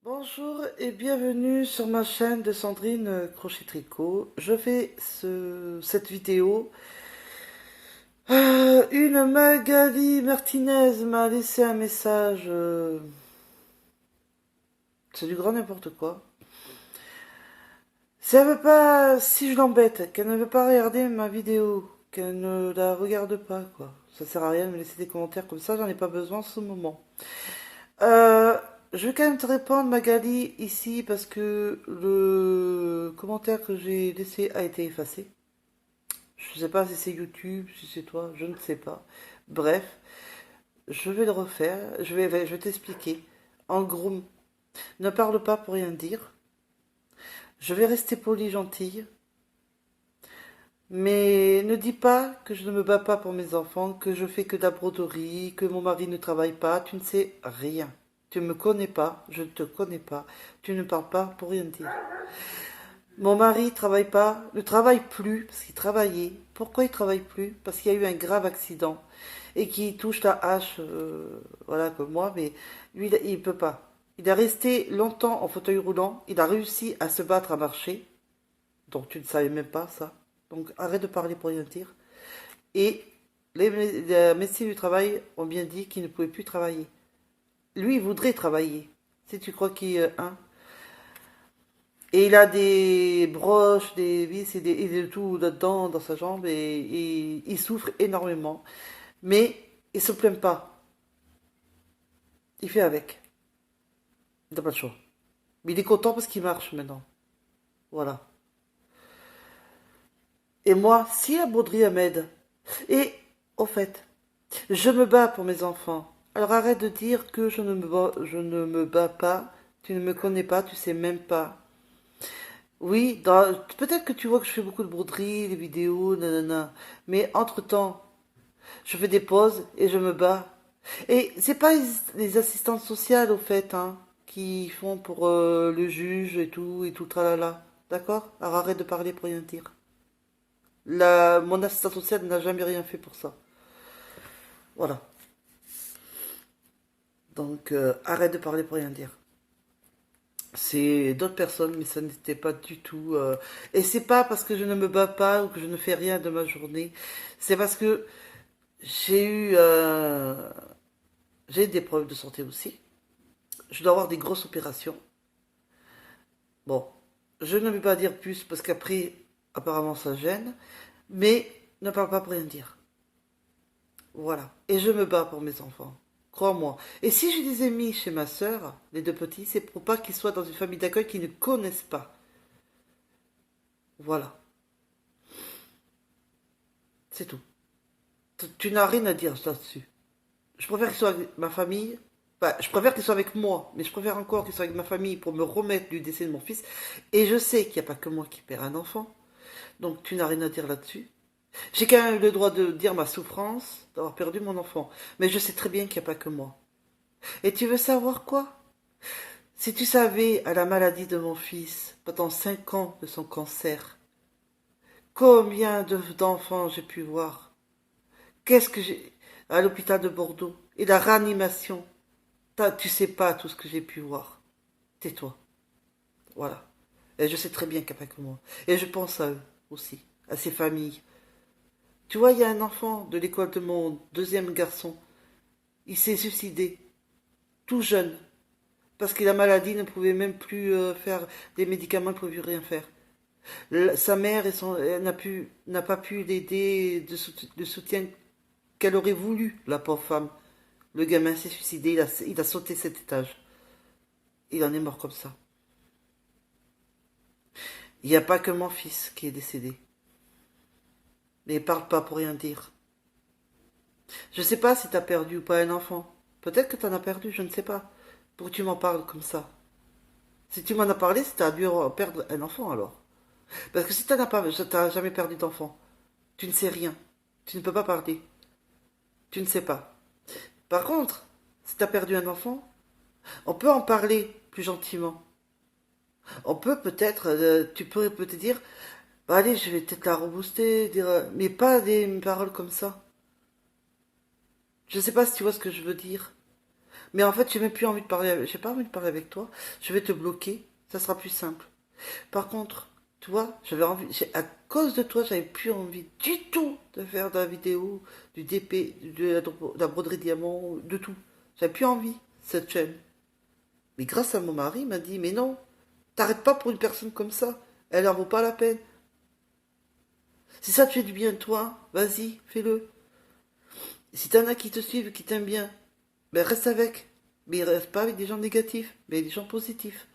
Bonjour et bienvenue sur ma chaîne de Sandrine Crochet Tricot. Je fais cette vidéo. Une Magali Martinez m'a laissé un message. C'est du grand n'importe quoi. Si elle veut pas, si je l'embête, qu'elle ne veut pas regarder ma vidéo, qu'elle ne la regarde pas, quoi. Ça sert à rien de me laisser des commentaires comme ça, j'en ai pas besoin en ce moment. Euh, je vais quand même te répondre, Magali, ici, parce que le commentaire que j'ai laissé a été effacé. Je sais pas si c'est YouTube, si c'est toi, je ne sais pas. Bref, je vais le refaire, je vais t'expliquer. En gros, ne parle pas pour rien dire. Je vais rester polie, gentille. Mais ne dis pas que je ne me bats pas pour mes enfants, que je fais que de la broderie, que mon mari ne travaille pas. Tu ne sais rien. Tu ne me connais pas, je ne te connais pas. Tu ne parles pas pour rien dire. Mon mari travaille pas, ne travaille plus parce qu'il travaillait. Pourquoi il travaille plus? Parce qu'il y a eu un grave accident et qu'il touche la hache, voilà comme moi. Mais lui, il peut pas. Il est resté longtemps en fauteuil roulant. Il a réussi à se battre, à marcher. Donc tu ne savais même pas ça. Donc arrête de parler pour rien dire. Et les médecins du travail ont bien dit qu'il ne pouvait plus travailler. Lui, il voudrait travailler. Si tu crois qu'il... hein. Et il a des broches, des vis et de tout là-dedans, dans sa jambe, et il souffre énormément. Mais il se plaint pas. Il fait avec. Il n'a pas de choix. Mais il est content parce qu'il marche maintenant. Voilà. Et moi, si la broderie m'aide. Et, au fait, je me bats pour mes enfants. Alors arrête de dire que je ne me bats pas. Tu ne me connais pas, tu sais même pas. Oui, peut-être que tu vois que je fais beaucoup de broderie, des vidéos, nanana. Mais entre-temps, je fais des pauses et je me bats. Et c'est pas les assistantes sociales, au fait, hein, qui font pour le juge et tout, tralala. D'accord? Alors arrête de parler pour rien dire. Mon assistante sociale n'a jamais rien fait pour ça. Voilà. Donc arrête de parler pour rien dire. C'est d'autres personnes, mais ça n'était pas du tout. Et c'est pas parce que je ne me bats pas ou que je ne fais rien de ma journée. C'est parce que j'ai eu, j'ai des problèmes de santé aussi. Je dois avoir des grosses opérations. Bon, je ne vais pas dire plus parce qu'après, apparemment, ça gêne. Mais ne parle pas pour rien dire. Voilà. Et je me bats pour mes enfants. Crois-moi. Et si je les ai mis chez ma sœur, les deux petits, c'est pour pas qu'ils soient dans une famille d'accueil qu'ils ne connaissent pas. Voilà. C'est tout. Tu n'as rien à dire là-dessus. Je préfère qu'ils soient avec ma famille. Enfin, je préfère qu'ils soient avec moi, mais je préfère encore qu'ils soient avec ma famille pour me remettre du décès de mon fils. Et je sais qu'il n'y a pas que moi qui perds un enfant. Donc tu n'as rien à dire là-dessus. J'ai quand même le droit de dire ma souffrance d'avoir perdu mon enfant. Mais je sais très bien qu'il n'y a pas que moi. Et tu veux savoir quoi? Si tu savais à la maladie de mon fils, pendant 5 ans de son cancer, combien d'enfants j'ai pu voir? Qu'est-ce que j'ai à l'hôpital de Bordeaux? Et la réanimation. Tu sais pas tout ce que j'ai pu voir. Tais-toi. Voilà. Et je sais très bien qu'il n'y a pas que moi. Et je pense à eux aussi, à ces familles. Tu vois, il y a un enfant de l'école de mon deuxième garçon. Il s'est suicidé, tout jeune, parce que la maladie ne pouvait même plus faire des médicaments, ne pouvait plus rien faire. Sa mère elle n'a pas pu l'aider de soutien qu'elle aurait voulu, la pauvre femme. Le gamin s'est suicidé, il a sauté cet étage. Il en est mort comme ça. Il n'y a pas que mon fils qui est décédé. Mais parle pas pour rien dire. Je sais pas si t'as perdu ou pas un enfant. Peut-être que t'en as perdu, je ne sais pas. Pour que tu m'en parles comme ça. Si tu m'en as parlé, c'est que t'as dû perdre un enfant alors. Parce que si t'as jamais perdu d'enfant, tu ne sais rien. Tu ne peux pas parler. Tu ne sais pas. Par contre, si t'as perdu un enfant, on peut en parler plus gentiment. On peut peut-être, tu pourrais peut-être dire, bah allez, je vais peut-être la rebooster, dire, mais pas des paroles comme ça. Je sais pas si tu vois ce que je veux dire. Mais en fait, j'ai même plus envie de parler avec... J'ai pas envie de parler avec toi. Je vais te bloquer. Ça sera plus simple. Par contre, tu vois, j'avais envie... À cause de toi, j'avais plus envie du tout de faire de la vidéo, du DP, de la broderie diamant, de tout. J'avais plus envie, cette chaîne. Mais grâce à mon mari, il m'a dit, mais non, t'arrêtes pas pour une personne comme ça. Elle en vaut pas la peine. Si ça te fait du bien, toi, vas-y, fais-le. Si t'en as qui te suivent, qui t'aiment bien, ben reste avec. Mais reste pas avec des gens négatifs, mais des gens positifs.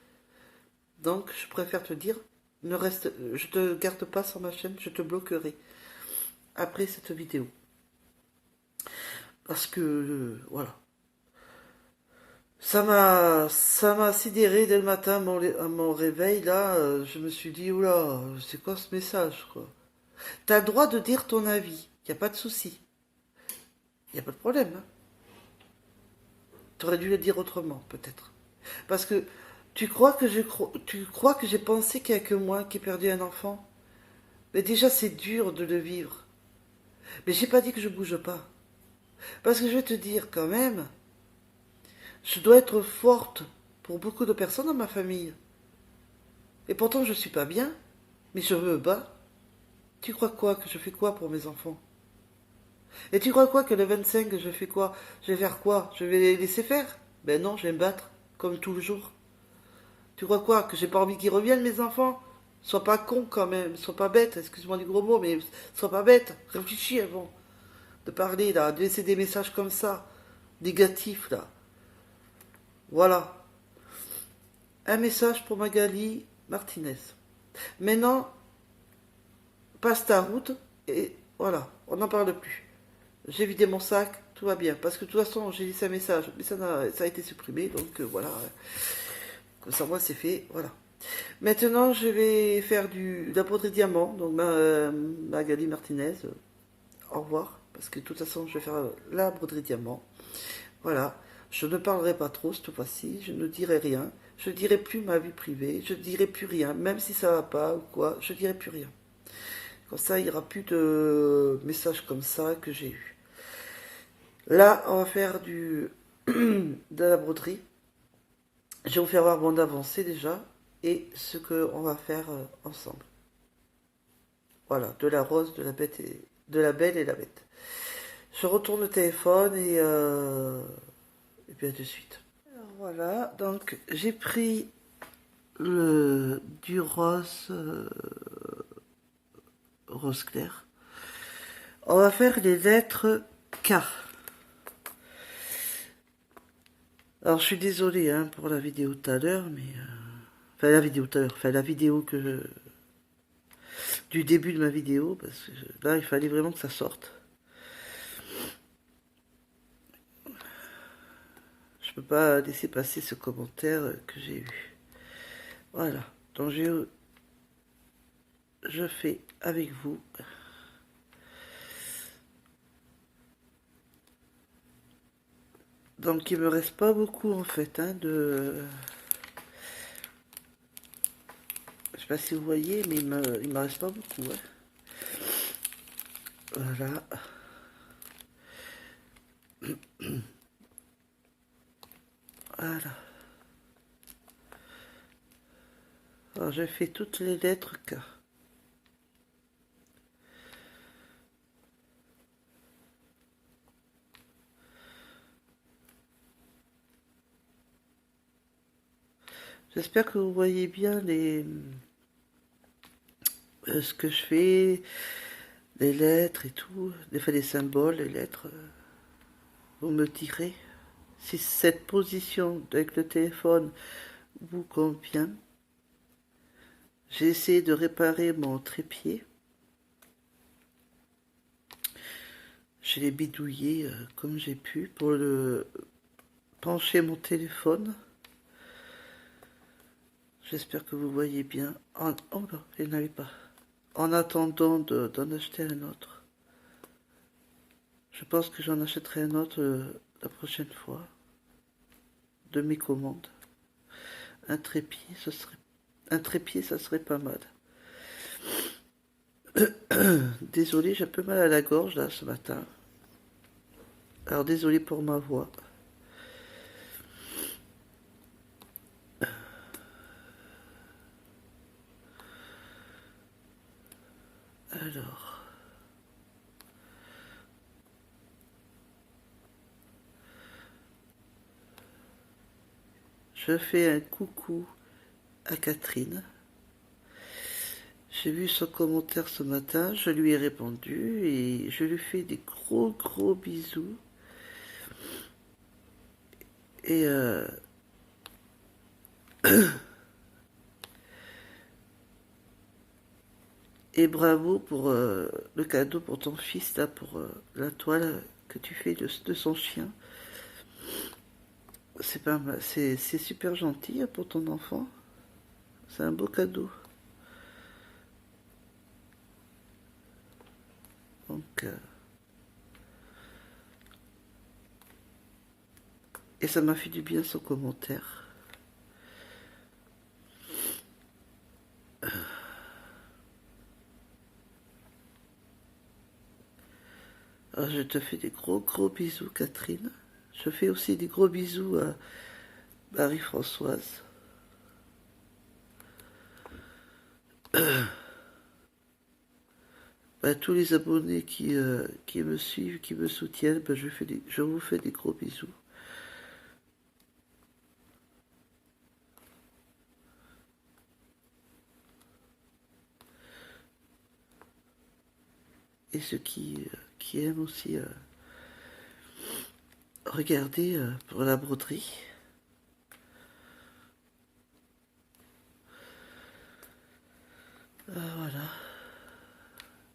Donc, je préfère te dire, ne reste, je te garde pas sur ma chaîne, je te bloquerai après cette vidéo. Parce que, voilà. Ça m'a sidéré dès le matin à mon réveil, là, je me suis dit, oula, c'est quoi ce message, quoi. T'as le droit de dire ton avis, y a pas de souci, y a pas de problème, hein. T'aurais dû le dire autrement, peut-être. Parce que tu crois que j'ai pensé qu'il n'y a que moi qui ai perdu un enfant? Mais déjà, c'est dur de le vivre. Mais j'ai pas dit que je bouge pas. Parce que je vais te dire quand même, je dois être forte pour beaucoup de personnes dans ma famille. Et pourtant, je suis pas bien, mais je me bats. Tu crois quoi? Que je fais quoi pour mes enfants? Et tu crois quoi que le 25, je fais quoi? Je vais faire quoi? Je vais les laisser faire? Ben non, je vais me battre, comme tout le jour. Tu crois quoi? Que j'ai pas envie qu'ils reviennent, mes enfants? Sois pas con quand même, sois pas bête, excuse-moi du gros mot, mais sois pas bête. Réfléchis avant de parler là, de laisser des messages comme ça, négatifs là. Voilà. Un message pour Magali Martinez. Maintenant, passe ta route et voilà, on n'en parle plus. J'ai vidé mon sac, tout va bien. Parce que de toute façon, j'ai laissé un message, mais ça a été supprimé, donc voilà. Comme ça, moi, c'est fait, voilà. Maintenant, je vais faire de la broderie diamant, donc Magali Martinez. Au revoir, parce que de toute façon, je vais faire la broderie diamant. Voilà. Je ne parlerai pas trop cette fois-ci, je ne dirai rien. Je ne dirai plus ma vie privée, je ne dirai plus rien, même si ça va pas ou quoi, je ne dirai plus rien. Comme ça, il n'y aura plus de messages comme ça que j'ai eu. Là, on va faire de la broderie. Je vais vous faire voir mon avancée déjà et ce qu'on va faire ensemble. Voilà, de la rose, de la belle et la bête. Je retourne le téléphone et puis à de suite. Alors voilà, donc j'ai pris du rose, rose clair. On va faire les lettres K. Alors je suis désolée hein, pour la vidéo tout à l'heure, mais enfin la vidéo tout à l'heure, enfin la vidéo du début de ma vidéo, parce que là il fallait vraiment que ça sorte. Je peux pas laisser passer ce commentaire que j'ai eu. Voilà, donc je fais avec vous. Donc il me reste pas beaucoup en fait hein, je sais pas si vous voyez, mais il me reste pas beaucoup. Hein. Voilà. Voilà. Alors je fais toutes les lettres K. J'espère que vous voyez bien ce que je fais, les lettres et tout, des fois les symboles, les lettres. Vous me direz si cette position avec le téléphone vous convient. J'ai essayé de réparer mon trépied. Je l'ai bidouillé comme j'ai pu pour pencher mon téléphone. J'espère que vous voyez bien. Oh non, il n'y en avait pas. En attendant d'en acheter un autre. Je pense que j'en achèterai un autre la prochaine fois. De mes commandes. Un trépied, ça serait pas mal. Désolée, j'ai un peu mal à la gorge là ce matin. Alors désolé pour ma voix. je fais un coucou à Catherine. J'ai vu son commentaire ce matin, je lui ai répondu et je lui fais des gros gros bisous. Et, et bravo pour le cadeau pour ton fils, là, pour la toile que tu fais de son chien. C'est pas mal, c'est super gentil pour ton enfant. C'est un beau cadeau. Donc, et ça m'a fait du bien son commentaire. Alors, je te fais des gros gros bisous, Catherine. Je fais aussi des gros bisous à Marie-Françoise. À tous les abonnés qui me suivent, qui me soutiennent, je vous fais des gros bisous. Et ceux qui aiment aussi regarder pour la broderie. Voilà.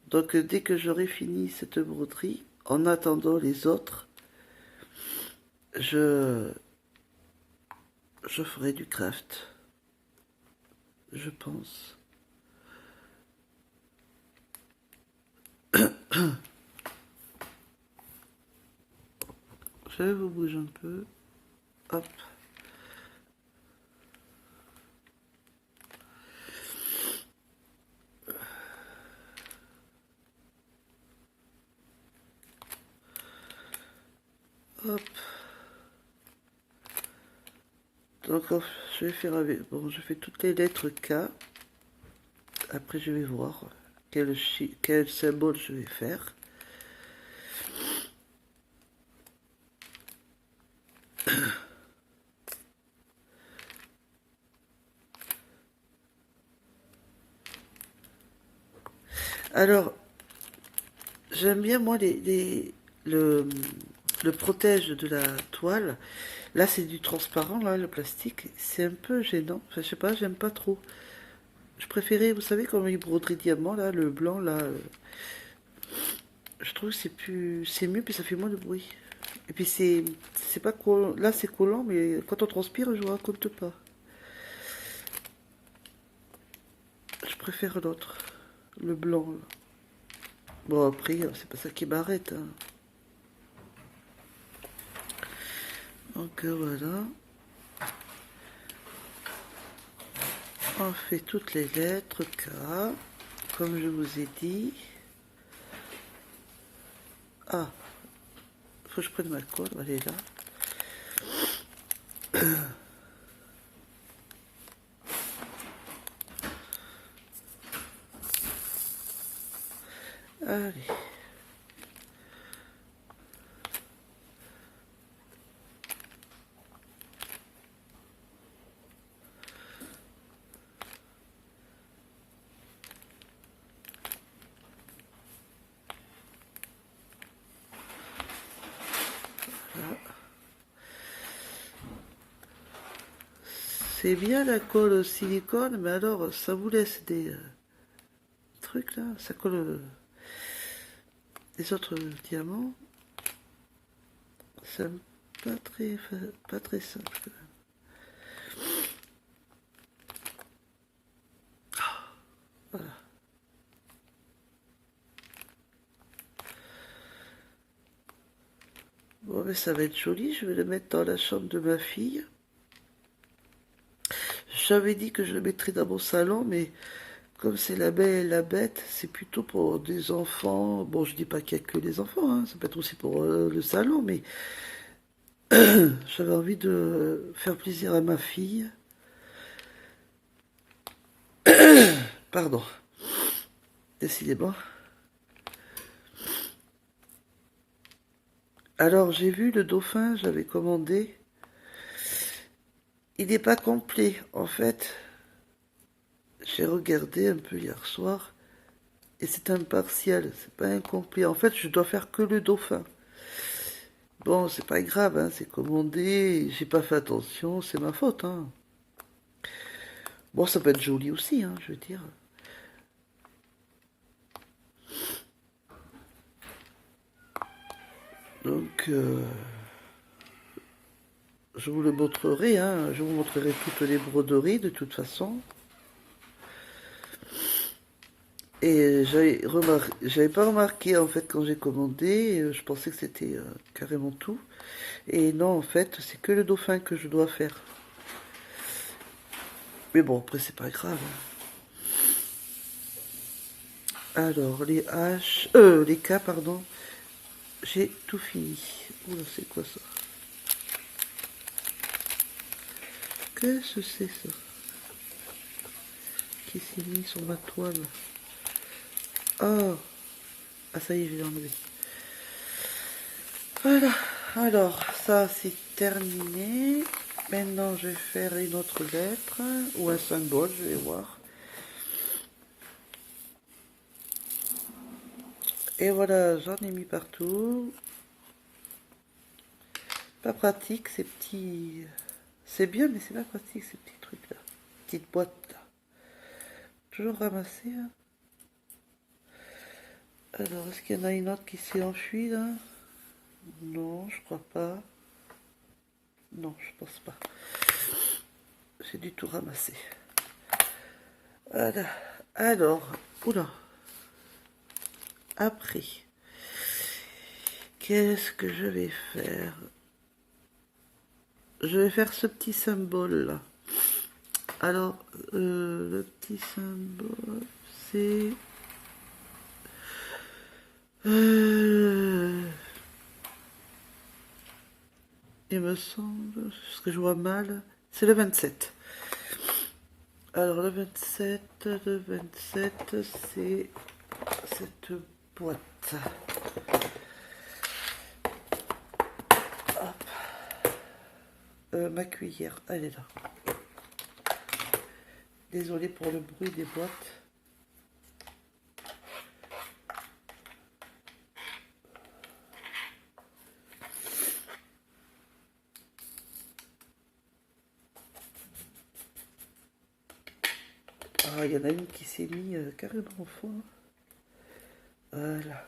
Donc dès que j'aurai fini cette broderie, en attendant les autres, je ferai du craft, je pense. Je vous bouge un peu. Hop. Hop. Donc je vais faire avec. Bon, je fais toutes les lettres K. Après je vais voir quel symbole je vais faire. Alors, j'aime bien moi le protège de la toile. Là c'est du transparent, là, le plastique. C'est un peu gênant. Enfin, je sais pas, j'aime pas trop. Je préférais, vous savez, comme les broderies diamant, là, le blanc, là. Je trouve que c'est mieux, puis ça fait moins de bruit. Et puis c'est pas collant. Là c'est collant, mais quand on transpire, je vous raconte pas. Je préfère l'autre, le blanc, là. Bon après, c'est pas ça qui m'arrête, hein. Donc voilà. On fait toutes les lettres K, comme je vous ai dit. Ah, faut que je prenne ma colle, elle est là. Allez. C'est bien la colle au silicone, mais alors ça vous laisse des trucs là, ça colle les autres diamants. C'est pas très simple. Voilà. Bon, mais ça va être joli. Je vais le mettre dans la chambre de ma fille. J'avais dit que je le mettrais dans mon salon, mais comme c'est la belle et la bête, c'est plutôt pour des enfants. Bon, je dis pas qu'il y a que les enfants, hein. Ça peut être aussi pour le salon, mais j'avais envie de faire plaisir à ma fille. Pardon. Décidément. Alors, j'ai vu le dauphin, j'avais commandé. Il n'est pas complet. En fait, j'ai regardé un peu hier soir et c'est impartial, c'est pas incomplet. En fait, je dois faire que le dauphin. Bon, c'est pas grave, hein, c'est commandé, j'ai pas fait attention, c'est ma faute, hein. Bon, ça peut être joli aussi, hein, je veux dire. Donc, je vous le montrerai, hein, je vous montrerai toutes les broderies de toute façon. Et j'avais pas remarqué en fait quand j'ai commandé, je pensais que c'était carrément tout. Et non, en fait, c'est que le dauphin que je dois faire. Mais bon, après, c'est pas grave, hein. Alors, les K, pardon, j'ai tout fini. Oula, c'est quoi ça? Qu'est-ce que c'est ça? Qui s'est mis sur ma toile? Oh, ah, ça y est, je l'ai enlevé. Voilà, alors, ça, c'est terminé. Maintenant, je vais faire une autre lettre, ou un symbole, je vais voir. Et voilà, j'en ai mis partout. Pas pratique, ces petits... C'est bien, mais c'est pas pratique, ces petits trucs-là. Petite boîte, là. Toujours ramassée, hein. Alors, est-ce qu'il y en a une autre qui s'est enfuie, là? Non, je crois pas. Non, je pense pas. J'ai du tout ramassé. Voilà. Alors, oula. Après, qu'est-ce que je vais faire? Je vais faire ce petit symbole-là. Alors, le petit symbole, c'est... il me semble, ce que je vois mal, c'est le 27. Alors, le 27, c'est cette boîte. Hop. Ma cuillère, elle est là. Désolée pour le bruit des boîtes. Ah, il y en a une qui s'est mis carrément au fond. Voilà.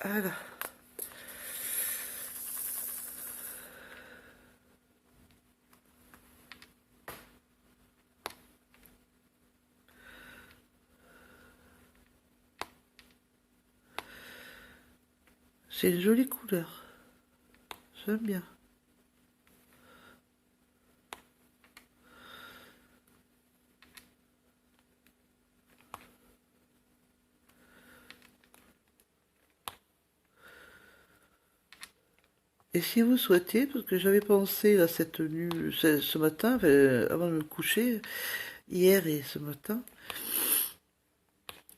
Voilà. C'est une jolie couleur. J'aime bien. Et si vous souhaitez, parce que j'avais pensé à cette tenue ce matin, enfin, avant de me coucher, hier et ce matin,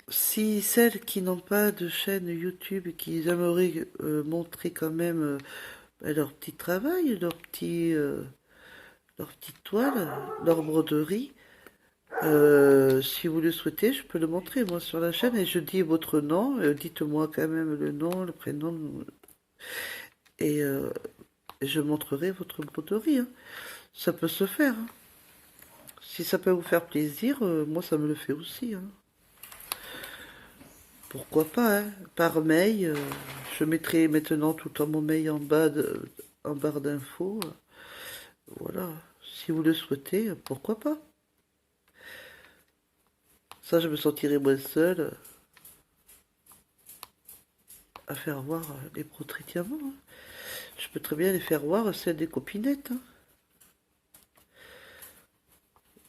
si celles qui n'ont pas de chaîne YouTube et qui aimeraient montrer quand même leur petit travail, leur petite toile, leur broderie, si vous le souhaitez, je peux le montrer moi sur la chaîne et je dis votre nom, dites-moi quand même le nom, le prénom, et je montrerai votre broderie, hein. Ça peut se faire, hein. Si ça peut vous faire plaisir, moi ça me le fait aussi, hein. Pourquoi pas, hein. Par mail, je mettrai maintenant tout en mon mail en barre d'infos. Voilà, si vous le souhaitez, pourquoi pas. Ça, je me sentirai moins seule à faire voir les broderies diamants, hein. Je peux très bien les faire voir celles des copinettes, hein.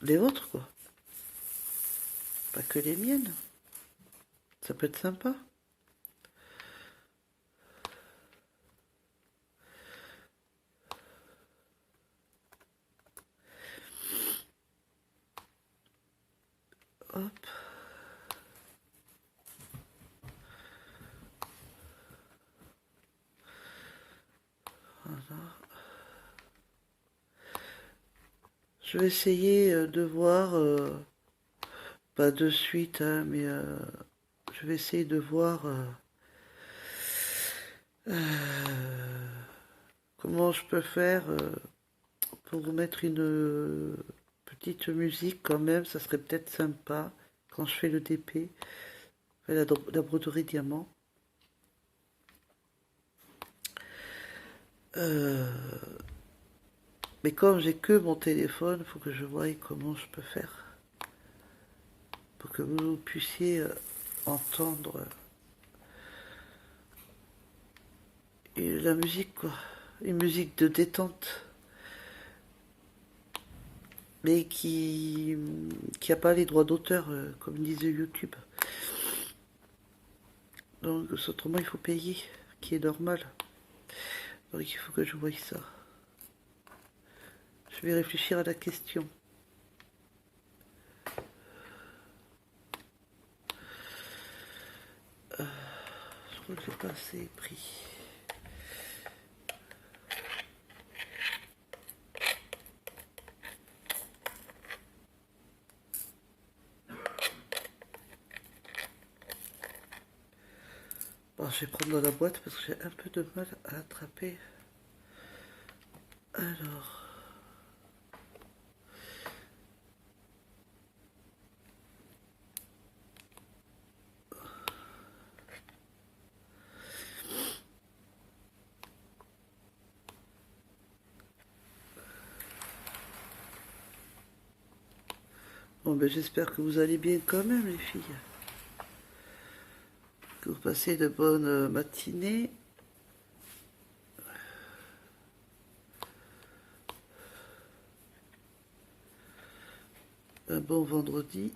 Les vôtres, quoi. Pas que les miennes. Ça peut être sympa. Je vais essayer de voir, pas de suite, hein, mais je vais essayer de voir comment je peux faire pour vous mettre une petite musique quand même. Ça serait peut-être sympa quand je fais le DP, la broderie diamant. Euh, mais comme j'ai que mon téléphone, il faut que je voie comment je peux faire pour que vous puissiez entendre la musique, quoi. Une musique de détente, mais qui a pas les droits d'auteur, comme disait YouTube. Donc autrement il faut payer, qui est normal. Donc il faut que je voie ça. Je vais réfléchir à la question. Je crois que j'ai pas assez pris. Bon, je vais prendre dans la boîte parce que j'ai un peu de mal à attraper. Alors. Bon, ben j'espère que vous allez bien quand même, les filles. Que vous passez de bonnes matinées. Un bon vendredi.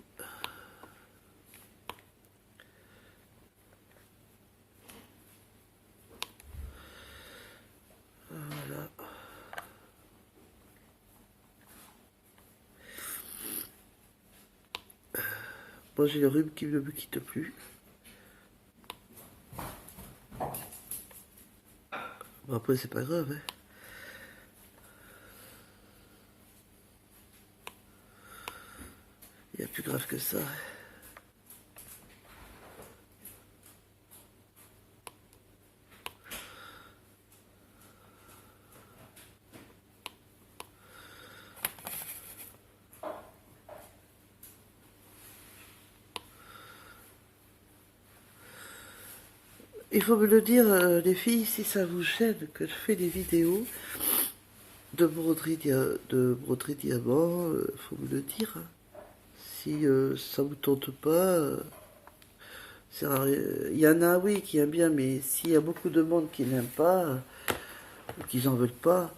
Voilà. Bon, j'ai le rhume qui ne me quitte plus. Bon, après, c'est pas grave, hein. Il y a plus grave que ça. Il faut me le dire, les filles, si ça vous gêne que je fais des vidéos de broderie diamant, faut me le dire. Si ça vous tente pas, il y en a, oui, qui aiment bien, mais s'il y a beaucoup de monde qui n'aime pas, ou qui n'en veulent pas,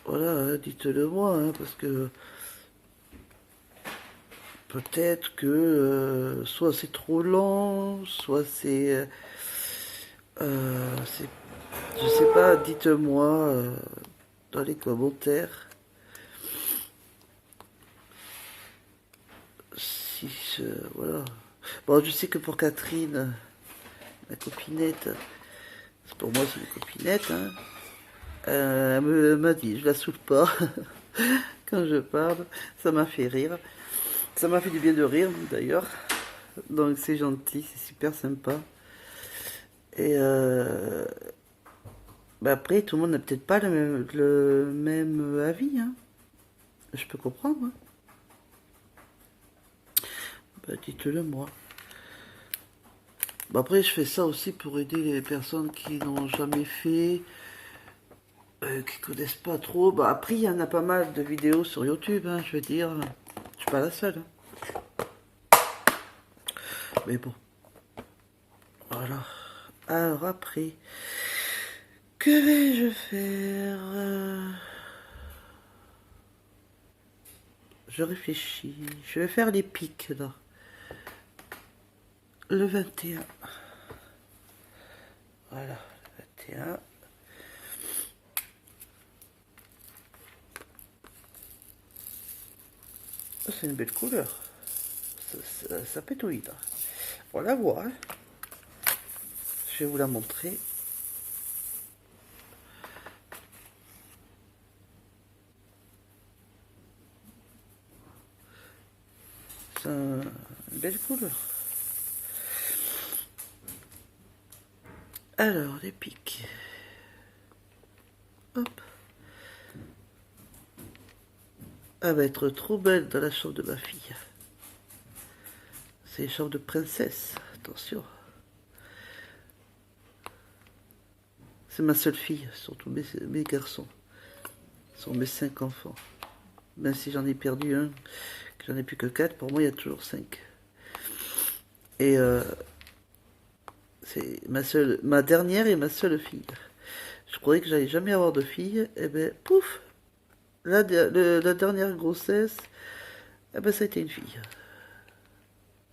voilà, hein, dites-le moi, hein, parce que peut-être que soit c'est trop lent, soit c'est, je sais pas, dites-moi dans les commentaires si voilà. Bon, je sais que pour Catherine, ma copinette, pour moi c'est une copinette, hein, elle m'a dit, je la saoule pas quand je parle, ça m'a fait rire. Ça m'a fait du bien de rire d'ailleurs, donc c'est gentil, c'est super sympa. Et bah après, tout le monde n'a peut-être pas le même avis, hein. Je peux comprendre, hein. Bah, dites-le moi. Bah après, je fais ça aussi pour aider les personnes qui n'ont jamais fait, qui connaissent pas trop. Bah après, il y en a pas mal de vidéos sur YouTube, hein, je veux dire. Je suis pas la seule, hein. Mais bon, voilà. Alors après, que vais-je faire je réfléchis. Je vais faire les pics, là. Le 21. Voilà, le 21. C'est une belle couleur. Ça pétouille, là. On la voit, hein. Je vais vous la montrer. C'est une belle couleur. Alors, les pics. Hop. Elle va être trop belle dans la chambre de ma fille. C'est une chambre de princesse, attention. C'est ma seule fille, surtout mes garçons. Ce sont mes 5 enfants. Même si j'en ai perdu un, que j'en ai plus que 4, pour moi il y a toujours 5. Et c'est ma dernière et ma seule fille. Je croyais que j'allais jamais avoir de fille, et ben pouf, la dernière grossesse, eh ben ça a été une fille.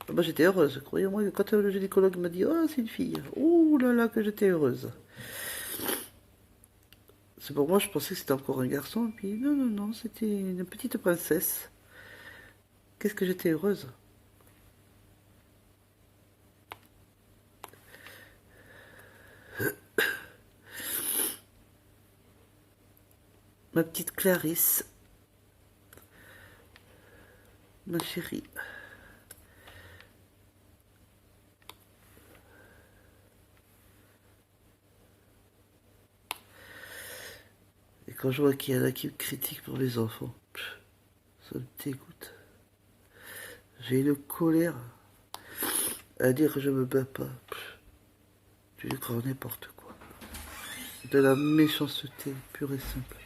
Moi j'étais heureuse, croyez-moi, quand le gynécologue m'a dit oh c'est une fille, ouh là là que j'étais heureuse. C'est pour moi je pensais que c'était encore un garçon, puis non non non, c'était une petite princesse. Qu'est-ce que j'étais heureuse. Ma petite Clarisse, ma chérie. Et quand je vois qu'il y en a qui me critiquent pour les enfants, ça me dégoûte. J'ai une colère à dire que je me bats pas. Tu dis crois n'importe quoi. De la méchanceté pure et simple.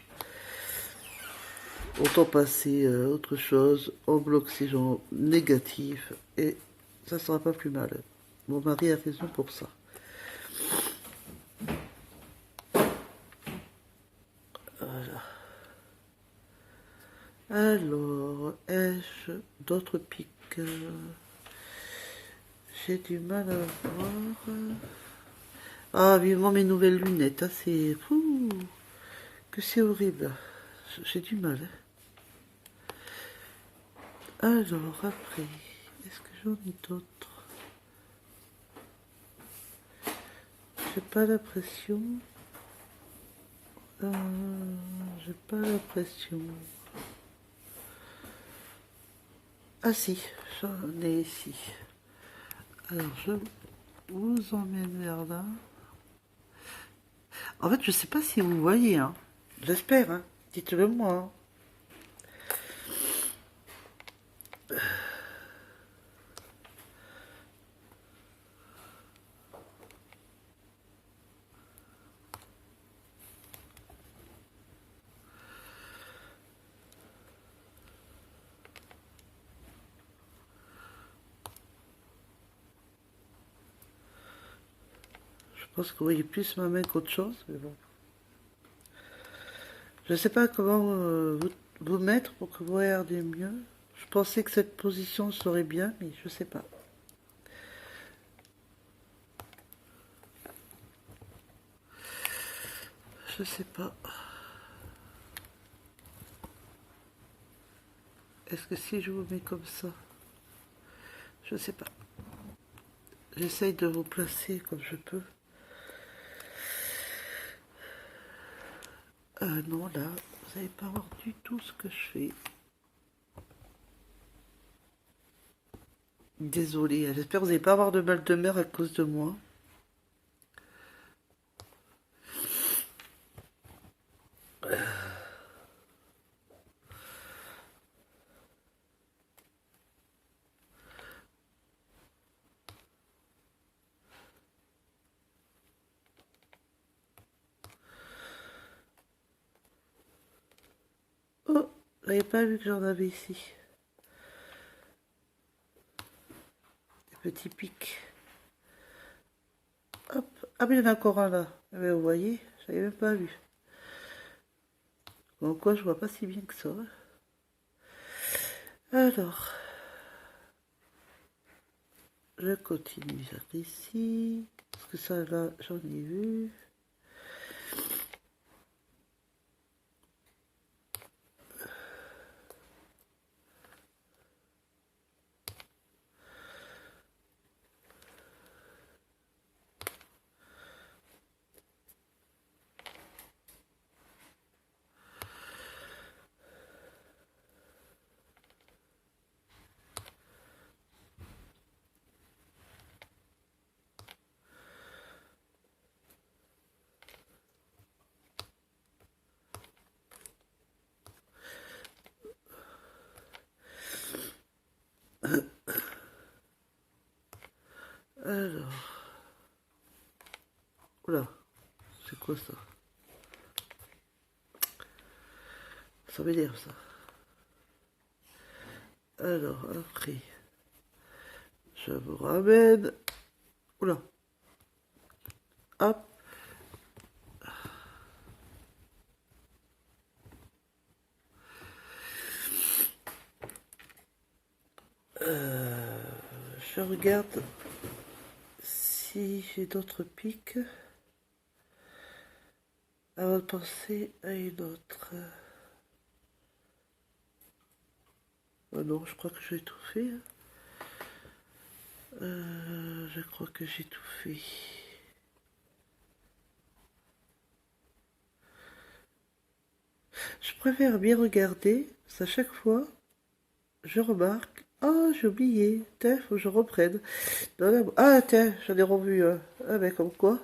Autant passer à autre chose, on bloque ces gens négatifs et ça sera pas plus mal. Mon mari a raison pour ça. Voilà. Alors, ai-je d'autres pics? J'ai du mal à voir. Ah, vivement mes nouvelles lunettes. Ah, c'est... Ouh, que c'est horrible. J'ai du mal. Alors, après, est-ce que j'en ai d'autres? J'ai pas l'impression. J'ai pas l'impression. Ah si, j'en ai ici. Alors, je vous emmène vers là. En fait, je sais pas si vous voyez, hein. J'espère, hein. Dites-le moi, hein. Je pense que vous voyez plus ma main qu'autre chose, mais bon. Je sais pas comment vous mettre pour que vous regardiez mieux. Je pensais que cette position serait bien, mais je sais pas. Je sais pas. Est-ce que si je vous mets comme ça, je sais pas. J'essaye de vous placer comme je peux. Non, là, vous n'allez pas voir du tout ce que je fais. Désolée, j'espère que vous n'allez pas avoir de mal de mer à cause de moi. Oh, vous n'avez pas vu que j'en avais ici. Des petits pics. Hop. Ah, mais il y en a encore un là. Mais vous voyez, je n'avais même pas vu. Bon, quoi, je vois pas si bien que ça. Alors, je continue ici. Parce que ça, là, j'en ai vu. quoi ça? Ça m'énerve ça. Alors, après, je vous ramène. Oula. Hop. Je regarde si j'ai d'autres pics avant de penser à une autre. Oh non, je crois que j'ai tout fait, hein. Je crois que j'ai tout fait. Je préfère bien regarder, parce qu'à chaque fois, je remarque. Ah, j'ai oublié. Tiens, faut que je reprenne. Ah, tiens, j'en ai revu un. Ah, ben, comme quoi.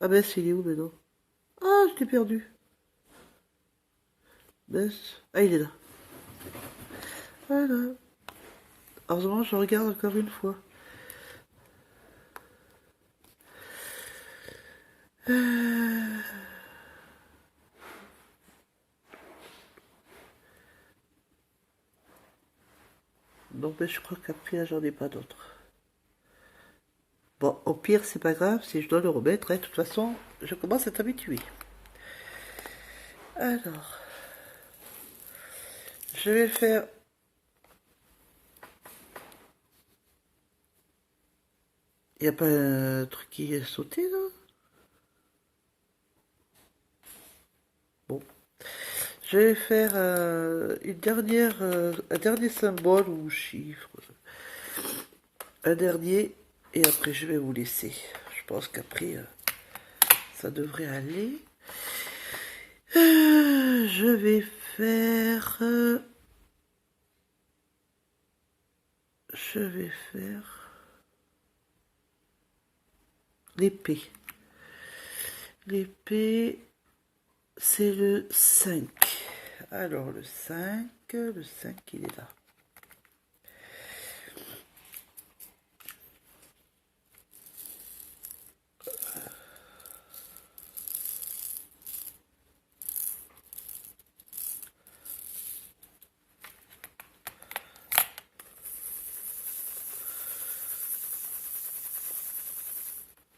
Ah, ben, il est où maintenant? Ah, je t'ai perdu. Ben, ah, il est là. Voilà. Heureusement, je regarde encore une fois. Non, ben, je crois qu'après, là, j'en ai pas d'autres. Bon, au pire, c'est pas grave si je dois le remettre, hein. De toute façon, je commence à t'habituer. Alors, je vais faire. Il n'y a pas un truc qui est sauté là? Bon. Je vais faire un dernier symbole ou chiffre. Un dernier. Et après, je vais vous laisser. Je pense qu'après, ça devrait aller. Je vais faire. Je vais faire l'épée. L'épée, c'est le 5. Alors, le 5, il est là.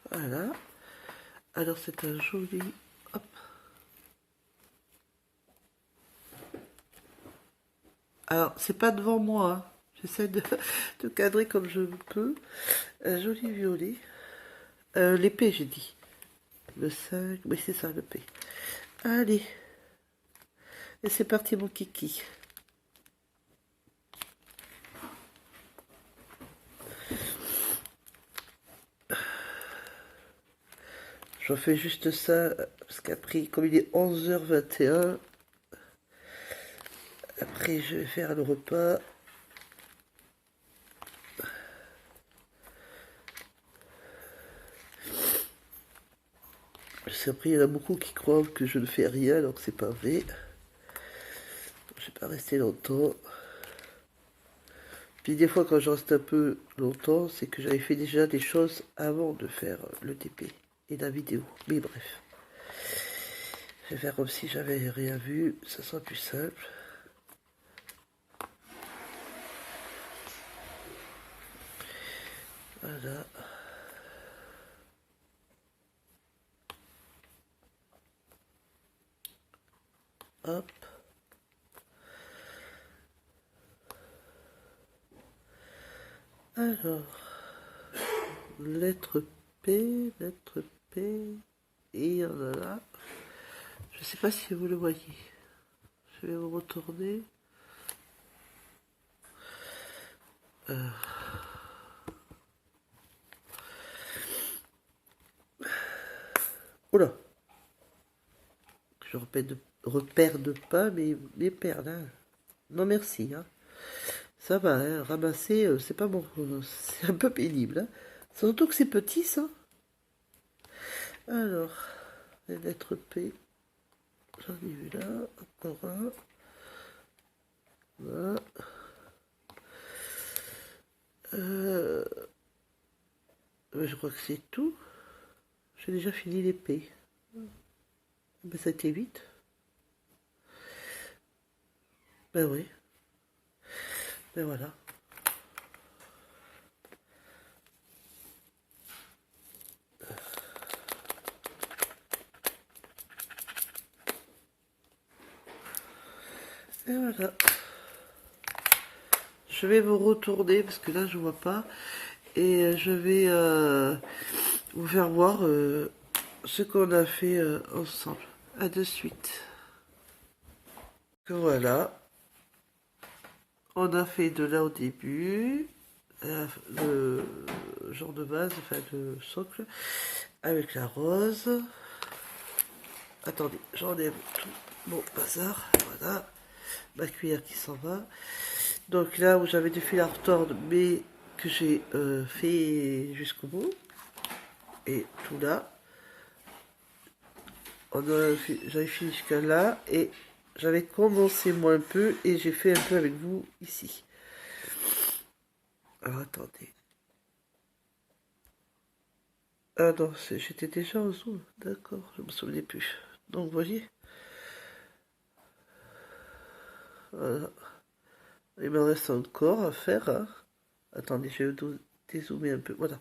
Voilà. Alors, c'est un joli. Hop. Alors, c'est pas devant moi, hein. J'essaie de cadrer comme je peux. Un joli violet. L'épée, j'ai dit. Le 5. Oui, c'est ça, l'épée. Allez. Et c'est parti, mon kiki. Je fais juste ça, parce qu'après, comme il est 11h21, après, je vais faire le repas. Après, il y en a beaucoup qui croient que je ne fais rien, alors que c'est pas vrai. Je vais pas rester longtemps. Puis des fois, quand je reste un peu longtemps, c'est que j'avais fait déjà des choses avant de faire le TP et la vidéo. Mais bref. Je vais faire comme si j'avais rien vu, ça sera plus simple. Voilà. Hop. Alors, lettre P, et on a là. Je ne sais pas si vous le voyez. Je vais vous retourner. Oula. Je repère de pas mes perles, hein. Non merci, hein. Ça va, hein. Ramasser, c'est pas bon. C'est un peu pénible, hein. Surtout que c'est petit, ça. Alors, les lettres P. J'en ai vu là. Encore un. Voilà. Je crois que c'est tout. J'ai déjà fini l'épée. Ben, ça a été vite. Ben oui, ben voilà. Et voilà. Je vais vous retourner parce que là je vois pas. Et je vais vous faire voir ce qu'on a fait ensemble. À de suite. Que voilà. On a fait de là au début. Le genre de base, enfin le socle. Avec la rose. Attendez, j'enlève tout mon bazar. Voilà. Ma cuillère qui s'en va. Donc là où j'avais du fil à retordre, mais que j'ai fait jusqu'au bout. Et tout là. J'avais fini jusqu'à là. Et j'avais commencé moi un peu. Et j'ai fait un peu avec vous ici. Alors attendez. Ah non, j'étais déjà au zoom. D'accord, je me souvenais plus. Donc vous voyez. Voilà. Il me reste encore à faire. Hein. Attendez, je vais dézoomer un peu. Voilà.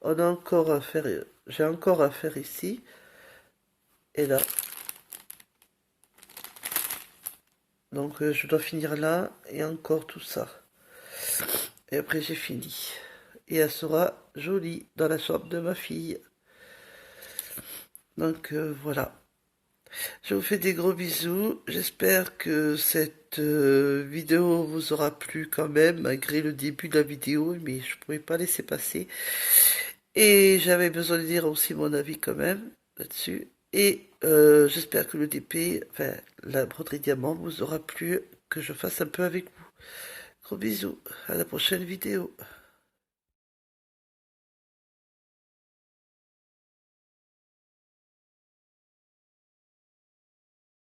On a encore à faire. J'ai encore à faire ici. Et là. Donc je dois finir là. Et encore tout ça. Et après j'ai fini. Et elle sera jolie dans la chambre de ma fille. Donc voilà. Je vous fais des gros bisous. J'espère que cette vidéo vous aura plu quand même, malgré le début de la vidéo, mais je ne pouvais pas laisser passer. Et j'avais besoin de dire aussi mon avis quand même là-dessus. Et j'espère que le DP, enfin la broderie diamant, vous aura plu, que je fasse un peu avec vous. Gros bisous, à la prochaine vidéo.